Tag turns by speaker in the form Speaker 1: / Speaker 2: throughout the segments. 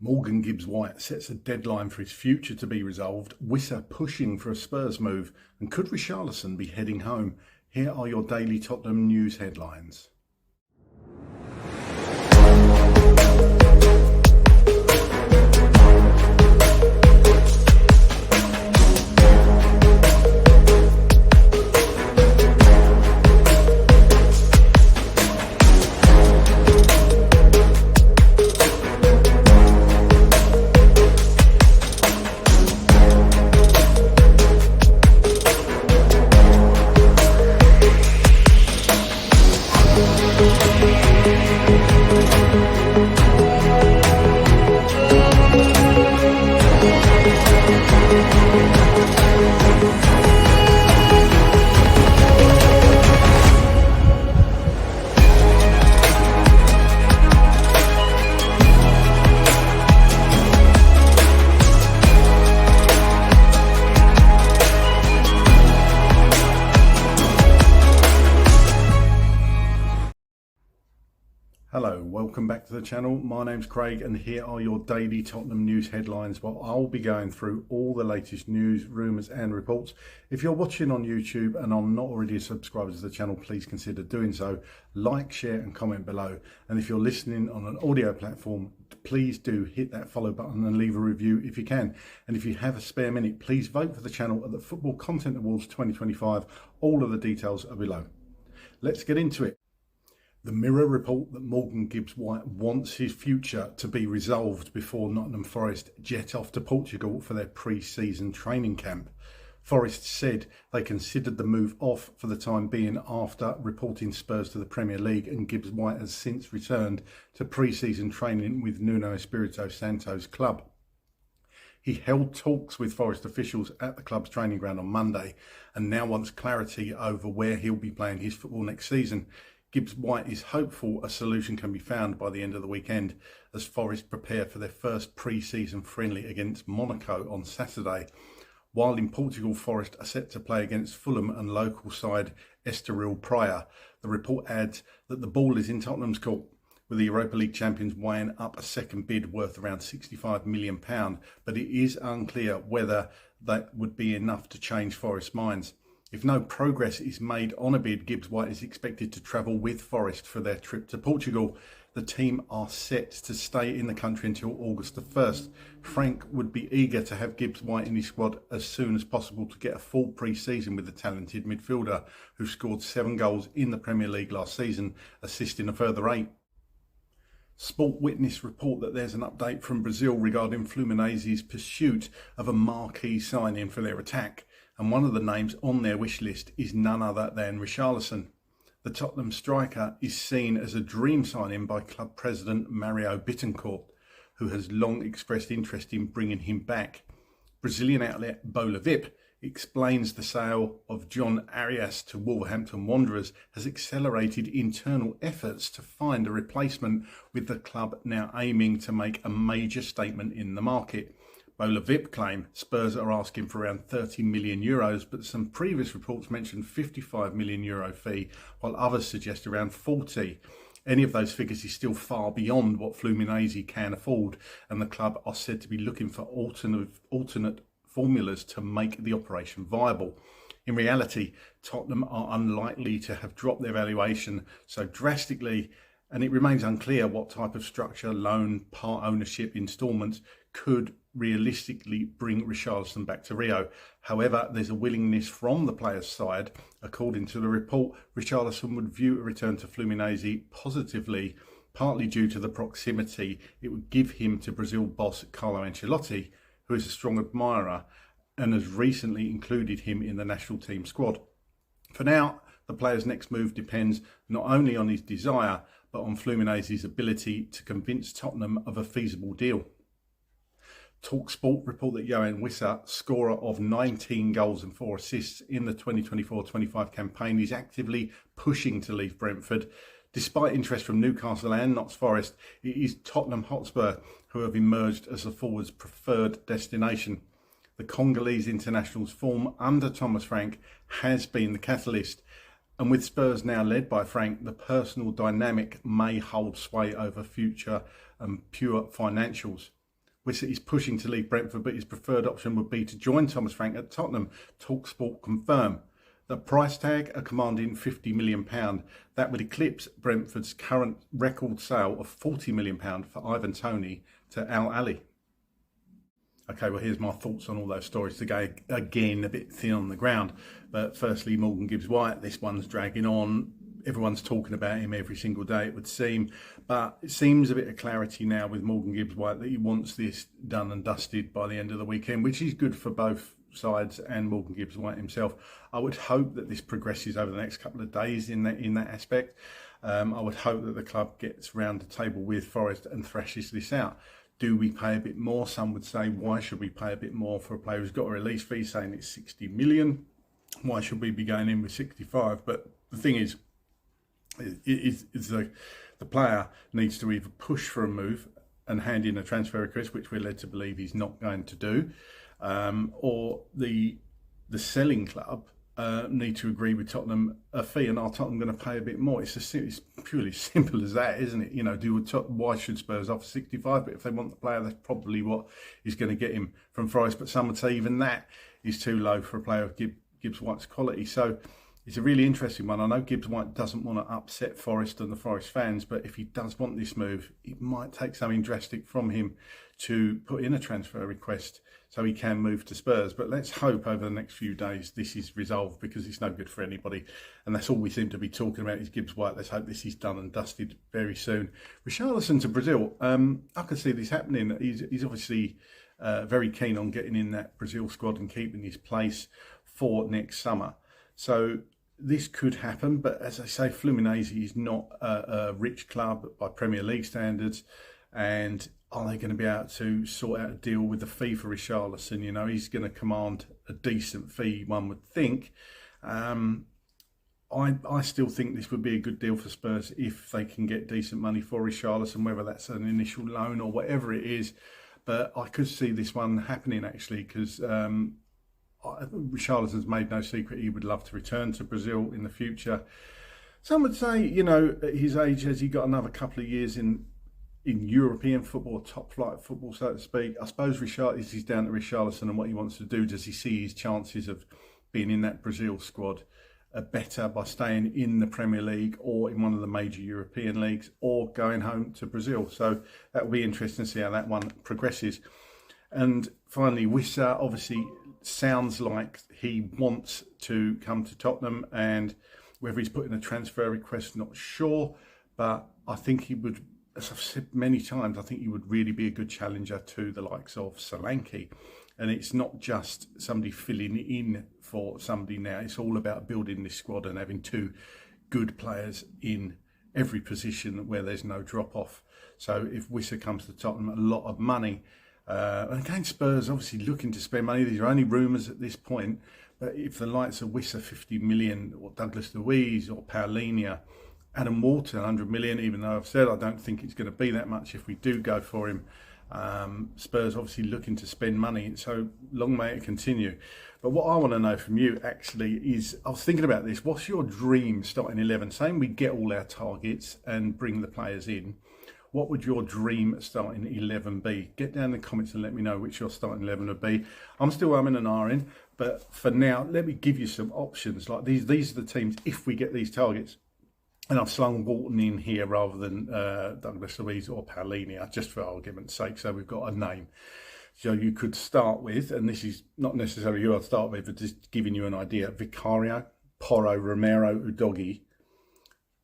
Speaker 1: Morgan Gibbs-White sets a deadline for his future to be resolved, Wissa pushing for a Spurs move, and could Richarlison be heading home? Here are your daily Tottenham news headlines. Hello, welcome back to the channel. My name's Craig and here are your daily Tottenham news headlines. Well, I'll be going through all the latest news, rumours and reports. If you're watching on YouTube and are not already a subscriber to the channel, please consider doing so. Like, share and comment below. And if you're listening on an audio platform, please do hit that follow button and leave a review if you can. And if you have a spare minute, please vote for the channel at the Football Content Awards 2025. All of the details are below. Let's get into it. The Mirror report that Morgan Gibbs-White wants his future to be resolved before Nottingham Forest jet off to Portugal for their pre-season training camp. Forest said they considered the move off for the time being after reporting Spurs to the Premier League, and Gibbs-White has since returned to pre-season training with Nuno Espirito Santo's club. He held talks with Forest officials at the club's training ground on Monday and now wants clarity over where he'll be playing his football next season. Gibbs-White is hopeful a solution can be found by the end of the weekend as Forest prepare for their first pre-season friendly against Monaco on Saturday. While in Portugal, Forest are set to play against Fulham and local side Estoril Praia. The report adds that the ball is in Tottenham's court, with the Europa League champions weighing up a second bid worth around £65 million, but it is unclear whether that would be enough to change Forest's minds. If no progress is made on a bid, Gibbs-White is expected to travel with Forest for their trip to Portugal. The team are set to stay in the country until August the 1st. Frank would be eager to have Gibbs-White in his squad as soon as possible to get a full pre-season with the talented midfielder who scored 7 goals in the Premier League last season, assisting a further 8. Sport Witness report that there's an update from Brazil regarding Fluminense's pursuit of a marquee signing for their attack, and one of the names on their wish list is none other than Richarlison. The Tottenham striker is seen as a dream signing by club president Mario Bittencourt, who has long expressed interest in bringing him back. Brazilian outlet Bola VIP explains the sale of John Arias to Wolverhampton Wanderers has accelerated internal efforts to find a replacement, with the club now aiming to make a major statement in the market. Bola VIP claim Spurs are asking for around €30 million, but some previous reports mentioned €55 million fee, while others suggest around 40. Any of those figures is still far beyond what Fluminense can afford, and the club are said to be looking for alternate formulas to make the operation viable. In reality, Tottenham are unlikely to have dropped their valuation so drastically, and it remains unclear what type of structure, loan, part ownership, instalments could realistically bring Richarlison back to Rio. However, there's a willingness from the players' side. According to the report, Richarlison would view a return to Fluminense positively, partly due to the proximity it would give him to Brazil boss Carlo Ancelotti, who is a strong admirer and has recently included him in the national team squad. For now, the player's next move depends not only on his desire, but on Fluminense's ability to convince Tottenham of a feasible deal. TalkSport report that Yoan Wissa, scorer of 19 goals and 4 assists in the 2024-25 campaign, is actively pushing to leave Brentford. Despite interest from Newcastle and Notts Forest, it is Tottenham Hotspur who have emerged as the forward's preferred destination. The Congolese international's form under Thomas Frank has been the catalyst, And with Spurs now led by Frank, the personal dynamic may hold sway over future and pure financials. Wissa is pushing to leave Brentford, but his preferred option would be to join Thomas Frank at Tottenham. TalkSport confirm. The price tag, a commanding £50 million. That would eclipse Brentford's current record sale of £40 million for Ivan Toney to Al Ahly. Okay, well, here's my thoughts on all those stories today. Again, a bit thin on the ground. But firstly, Morgan Gibbs-White, this one's dragging on. Everyone's talking about him every single day, it would seem. But it seems a bit of clarity now with Morgan Gibbs-White that he wants this done and dusted by the end of the weekend, which is good for both sides and Morgan Gibbs-White himself. I would hope that this progresses over the next couple of days in that aspect. I would hope that the club gets round the table with Forest and thrashes this out. Do we pay a bit more? Some would say, why should we pay a bit more for a player who's got a release fee saying it's 60 million? Why should we be going in with 65? But the thing is the player needs to either push for a move and hand in a transfer request, which we're led to believe he's not going to do, or the selling club need to agree with Tottenham a fee, and are Tottenham going to pay a bit more? It's purely simple as that, isn't it? You know, why should Spurs offer 65? But if they want the player, that's probably what is going to get him from Forest. But some would say even that is too low for a player of Gibbs-White's quality. So it's a really interesting one. I know Gibbs-White doesn't want to upset Forest and the Forest fans, but if he does want this move, it might take something drastic from him to put in a transfer request so he can move to Spurs. But let's hope over the next few days this is resolved, because it's no good for anybody. And that's all we seem to be talking about is Gibbs-White. Let's hope this is done and dusted very soon. Richarlison to Brazil. I can see this happening. He's obviously very keen on getting in that Brazil squad and keeping his place for next summer. So this could happen, but as I say, Fluminense is not a rich club by Premier League standards, and are they going to be able to sort out a deal with the fee for Richarlison? You know, he's going to command a decent fee, one would think. I still think this would be a good deal for Spurs if they can get decent money for Richarlison, whether that's an initial loan or whatever it is. But I could see this one happening actually, because Richarlison's made no secret he would love to return to Brazil in the future. Some would say, you know, at his age, has he got another couple of years in European football, top flight football, so to speak? I suppose this is down to Richarlison and what he wants to do. Does he see his chances of being in that Brazil squad better by staying in the Premier League or in one of the major European leagues, or going home to Brazil? So that will be interesting to see how that one progresses. And finally, Wissa obviously sounds like he wants to come to Tottenham, and whether he's put in a transfer request, not sure, but I think he would, as I've said many times, I think he would really be a good challenger to the likes of Solanke. And it's not just somebody filling in for somebody now, it's all about building this squad and having two good players in every position where there's no drop off. So if Wissa comes to Tottenham, a lot of money. And again, Spurs obviously looking to spend money. These are only rumours at this point, but if the likes of Wissa 50 million, or Douglas Luiz, or Paulinho, Adam Walton 100 million, even though I've said I don't think it's going to be that much if we do go for him. Spurs obviously looking to spend money, so long may it continue. But what I want to know from you actually is, I was thinking about this, what's your dream starting 11? Saying we get all our targets and bring the players in, what would your dream starting 11 be? Get down in the comments and let me know which your starting 11 would be. I'm still umming and ahhing, but for now, let me give you some options. Like these are the teams if we get these targets. And I've slung Walton in here rather than Douglas Luiz or Paulinho, just for argument's sake, so we've got a name. So you could start with, and this is not necessarily who I'd start with, but just giving you an idea, Vicario, Porro, Romero, Udogie,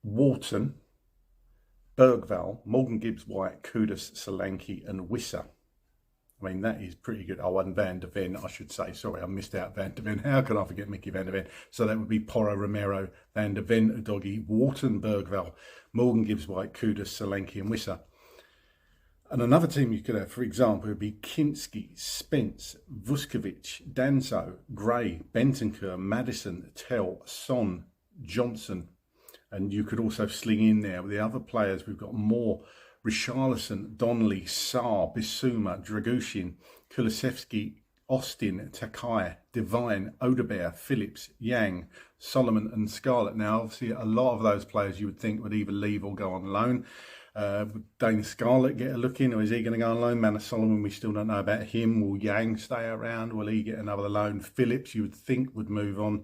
Speaker 1: Walton, Bergvall, Morgan Gibbs-White, Kudus, Solanke and Wissa. I mean, that is pretty good. Oh, and Van de Ven, I should say. Sorry, I missed out Van de Ven. How can I forget Mickey Van de Ven? So that would be Porro, Romero, Van de Ven, Udogie, Walton, Bergvall, Morgan Gibbs-White, Kudus, Solanke and Wissa. And another team you could have, for example, would be Kinski, Spence, Vuskovic, Danso, Gray, Bentancur, Madison, Tell, Son, Johnson. And you could also sling in there with the other players. We've got more: Richarlison, Donnelly, Sarr, Bissouma, Dragushin, Kulusevski, Austin, Takai, Devine, Odebear, Phillips, Yang, Solomon and Scarlett. Now, obviously, a lot of those players you would think would either leave or go on loan. Would Dane Scarlett get a look in, or is he going to go on loan? Manor Solomon, we still don't know about him. Will Yoane stay around? Will he get another loan? Phillips, you would think, would move on.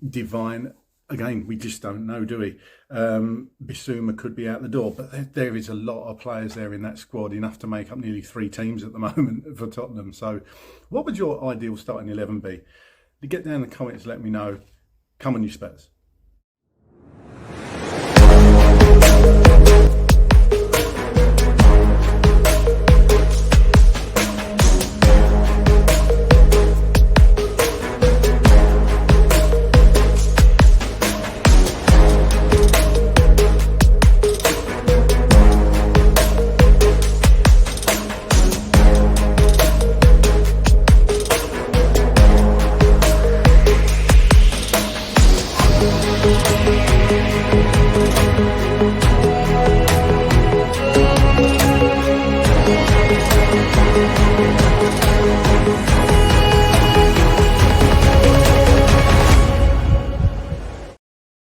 Speaker 1: Divine, again, we just don't know, do we? Bissouma could be out the door, but there is a lot of players there in that squad, enough to make up nearly 3 teams at the moment for Tottenham. So what would your ideal starting 11 be? Get down in the comments, let me know. Come on, you Spurs.